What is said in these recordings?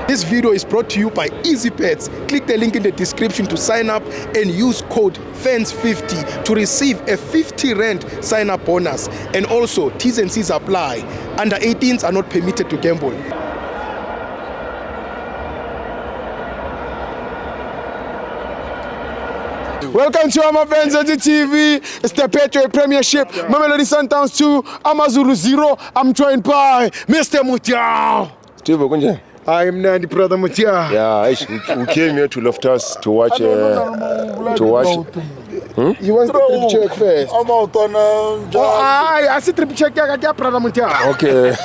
This video is brought to you by EASYBET. Click the link in the description to sign up and use code FANS50 to receive a 50 Rand sign-up bonus. And also, T&Cs apply. Under 18s are not permitted to gamble. Welcome to FANS Wethu TV. It's the Petro Premiership. Mamelodi Sundowns 2, AmaZulu 0. I'm joined by Mr. Mutiao. Steve, kunje? I'm Nandi brother Mutiao. Yeah, we came here to Loftus to watch. You want the trip check first? I'm out on I see trip check. I got brother Mutiao. Okay.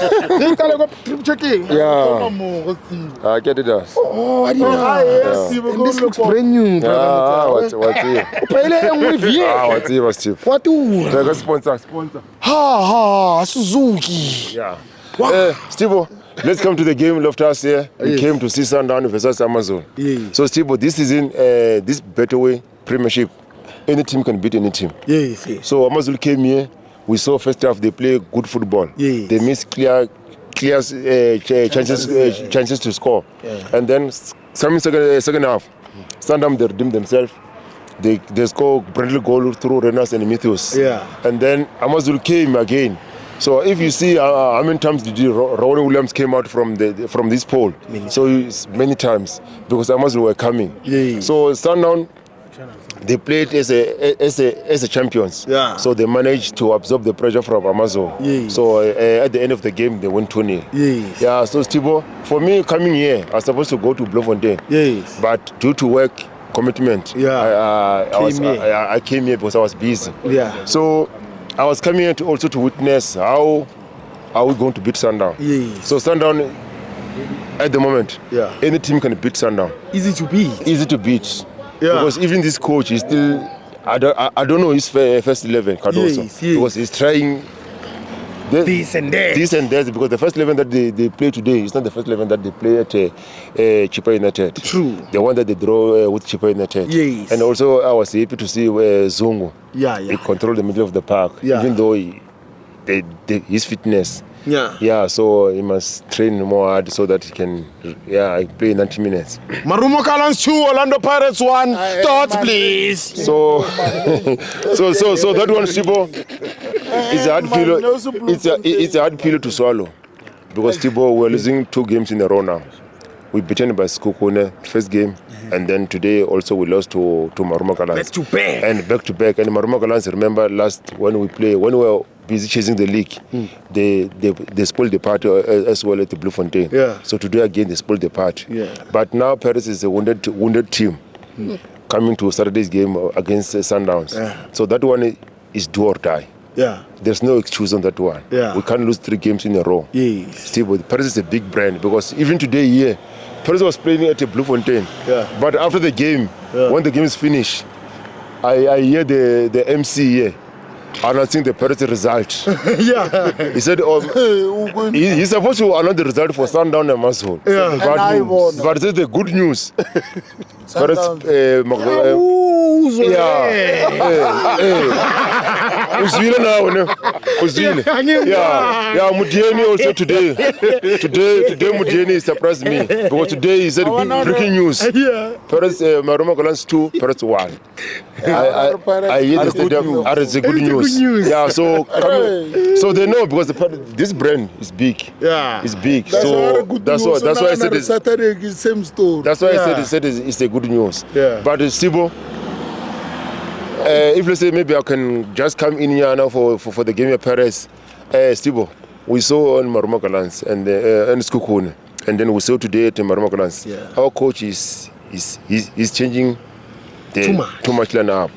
You can go trip checking. Yeah. I get it. Oh, I didn't know. And this looks brand new, brother Mutiao. What's here? What's Steve? What do? Like sponsor. Suzuki. Yeah. Steve, let's come to the game. Loftus here. We came to see Sundowns versus AmaZulu. So Steve, this season, this Betway Premiership, any team can beat any team. Yes. So AmaZulu came here. We saw first half they play good football. Yes. They missed clear chances to score. And then second half, Sundowns they redeemed themselves. They score brilliant goal through Renas and Matthews. And then AmaZulu came again. So if you see how many times did Ronnie Williams came out from this pole? So many times because AmaZulu were coming. So Sundowns, they played as a champions. So they managed to absorb the pressure from AmaZulu. So at the end of the game, they won 2-0. Yeah. So Steve, for me coming here, I was supposed to go to Bloemfontein. But due to work commitment, I came here because I was busy. So I was coming here also to witness how are we going to beat Sundowns. So Sundowns, at the moment, any team can beat Sundowns. Easy to beat. Easy to beat. Because even this coach is still, I don't know his first 11, Cardoso. Because he's trying this and that. Because the first 11 that they play today is not the first 11 that they play at Chippa United. True. The one that they draw with Chippa United. And also I was happy to see Zungu. He controlled the middle of the park. Even though his fitness. So he must train more hard so that he can play 90 minutes. Marumo Kalans 2, Orlando Pirates 1. Thoughts, please. So that one, Tibo, it's a hard pillow. It's a hard pillow to swallow because Tibo, we're losing 2 games in a row now. We beaten by Skukune first game, and then today also we lost to Marumo Kalans. Back to back. And back to back. And Marumo Kalans, remember last when we were busy chasing the league, they spoiled the party as well at the Bloemfontein. So today again they spoiled the party. But now Paris is a wounded team coming to Saturday's game against Sundowns. So that one is do or die. There's no excuse on that one. We can't lose 3 games in a row. Steve, Paris is a big brand because even today Paris was playing at the Bloemfontein. But after the game, when the game is finished, I hear the MC here announcing the Paris result. He said he's supposed to announce the result for Sundowns and AmaZulu. But this is the good news. Paris, Uzwile now, Mudieni also today Mudieni surprised me because today he said breaking news. Paris, Marumo Kalans 2, Paris 1. I hear the stadium. It's a good news. So they know because this brand is big. It's big. So that's why I said it's Saturday same story. That's why I said it's a good news. But Sibo, if let's say maybe I can just come in here now for the game of Paris, Stibo, we saw on Marumo Kalans and Skukune, and then we saw today at Marumo Kalans. Our coach is changing too much lineup,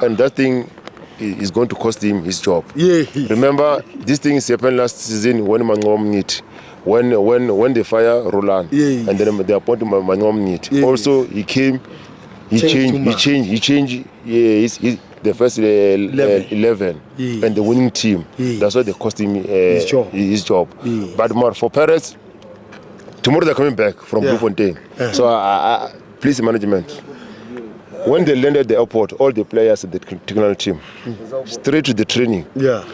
and that thing is going to cost him his job. Remember, this thing happened last season when Mangom Nit, when they fire Roland, and then they appointed Mangom Nit. Also, he came. He changed the first 11 and the winning team. That's why they cost him his job. But more for Paris, tomorrow they're coming back from Bloemfontein. So please management, when they landed at the airport, all the players and the technical team, straight to the training. Yeah.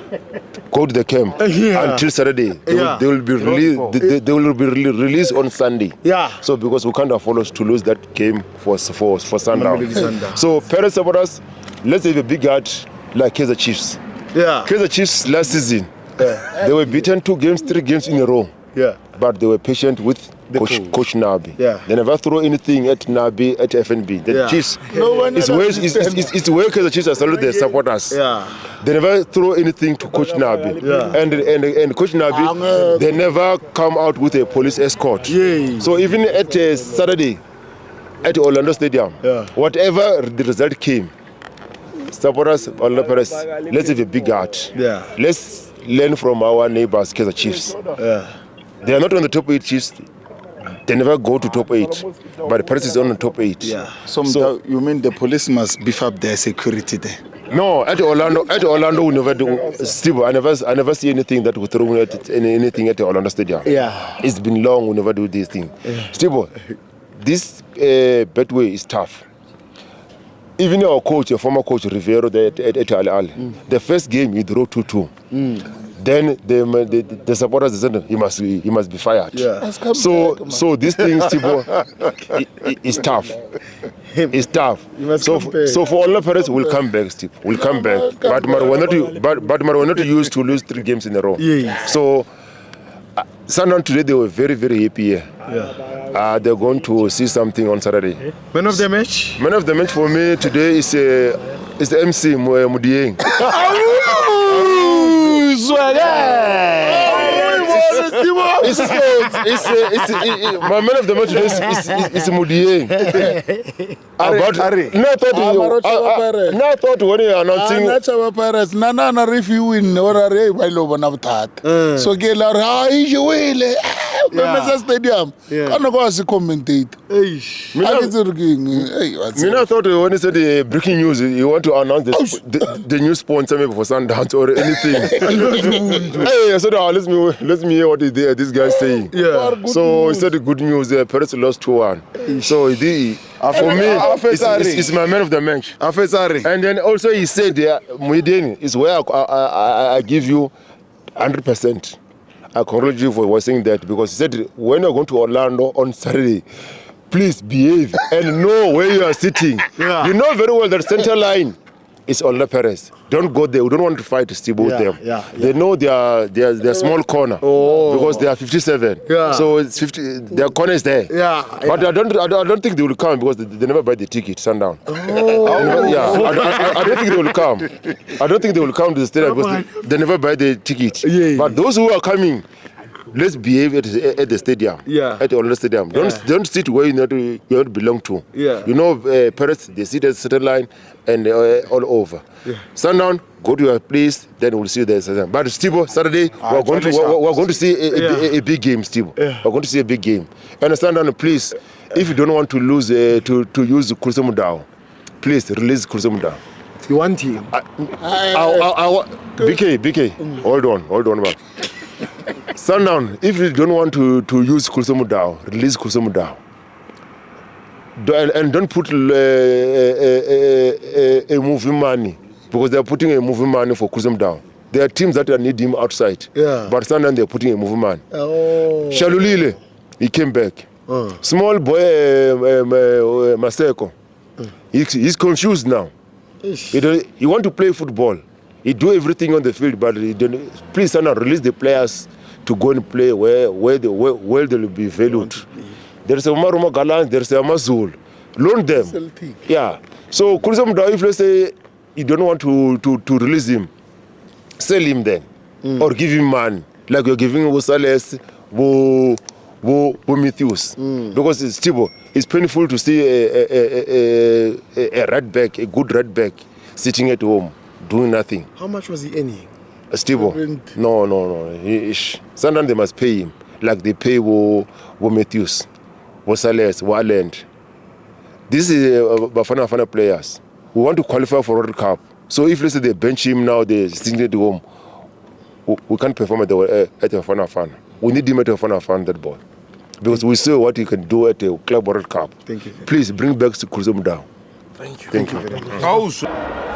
Go to the camp until Saturday. They will be released. They will be released on Sunday. Yeah. So because we can't afford to lose that game for Sundowns. So parents supporters, let's have a big heart like Kaizer Chiefs. Yeah. Kaizer Chiefs last season, they were beaten 3 games in a row. Yeah. But they were patient with Coach Nabi. Yeah. They never throw anything at Nabi, at FNB. The Chiefs, it's where Kaizer Chiefs are salute their supporters. Yeah. They never throw anything to Coach Nabi. Yeah. And Coach Nabi, they never come out with a police escort. Yeah. So even at Saturday, at Orlando Stadium, whatever the result came, supporters, Orlando Pirates, let's have a big heart. Yeah. Let's learn from our neighbors, Kaizer Chiefs. Yeah. They are not on the top 8 Chiefs. They never go to top 8, but the Pirates is on the top 8. Yeah. So you mean the police must beef up their security there? No, at Orlando we never do. Steve, I never see anything that we throw anything at the Orlando Stadium. Yeah. It's been long we never do this thing. Yeah. Steve, this betway is tough. Even our coach, your former coach Rivero at Al Ahly, the first game he drew 2-2. Then the supporters said he must be fired. Yeah. So this thing, Steve, is tough. It's tough. So for all the parents, we'll come back, Steve. We'll come back. But we're not used to lose 3 games in a row. Yeah. So Sundowns today they were very, very happy here. Yeah. They're going to see something on Saturday. Man of the match? Man of the match for me today is the MC Mudieng. My man of the match today is Mudieng. I thought when you're announcing. Nana if you win or a by Lobanavtat. So get out, how is your way? Memesa Stadium. Can't go as a commentate. I thought when he said the breaking news, you want to announce the new sponsor maybe for Sundowns or anything. Hey, I said, let me hear what this guy is saying. Yeah. So he said the good news. Paris lost 2-1. So for me, it's my man of the match. And then also he said, Muideni is where I give you 100%. I congratulate you for saying that, because he said when you're going to Orlando on Saturday, please behave and know where you are sitting. Yeah. You know very well that center line is Orlando Perez. Don't go there. We don't want to fight Steve with them. They know their small corner because they are 57. Yeah. So it's 50. Their corner is there. Yeah. But I don't think they will come because they never buy the ticket. Sundown. I don't think they will come. I don't think they will come to the stadium because they never buy the ticket. But those who are coming, let's behave at the stadium. At the Orlando Stadium. Don't sit where you don't belong to. You know, parents, they sit at the center line and all over. Sundown, go to your place, then we'll see you there. But Steve, Saturday, we're going to see a big game, Steve. We're going to see a big game. And Sundown, please, if you don't want to lose, to use Kurzemudao, please release Kurzemudao. You want him? BK, hold on, man. Sundown, if you don't want to use Kurzemudao, release Kurzemudao. And don't put a movie money, because they are putting a movie money for Kurzemudao. There are teams that need him outside, but Sundown they are putting a movie man. Shalulile, he came back. Small boy Maseko, he's confused now. He want to play football. He do everything on the field, but please Sundown release the players to go and play where they will be valued. There's a Maroma Galan, there's a AmaZulu. Loan them. Yeah. So Kurzemudao, if let's say you don't want to release him, sell him then. Or give him money. Like you're giving Wosales, Matthews. Because it's painful to see a right back, a good right back, sitting at home, doing nothing. How much was he earning? Steve, no. Sundown they must pay him like they pay Matthews, Wosales, Walland. This is Bafana players. We want to qualify for World Cup. So if let's say they bench him now, they sitting at home, we can't perform at the Bafana. We need him at the Bafana that ball. Because we saw what he can do at the Club World Cup. Thank you. Please bring back Kurzemudao. Thank you. Thank you. Awesome.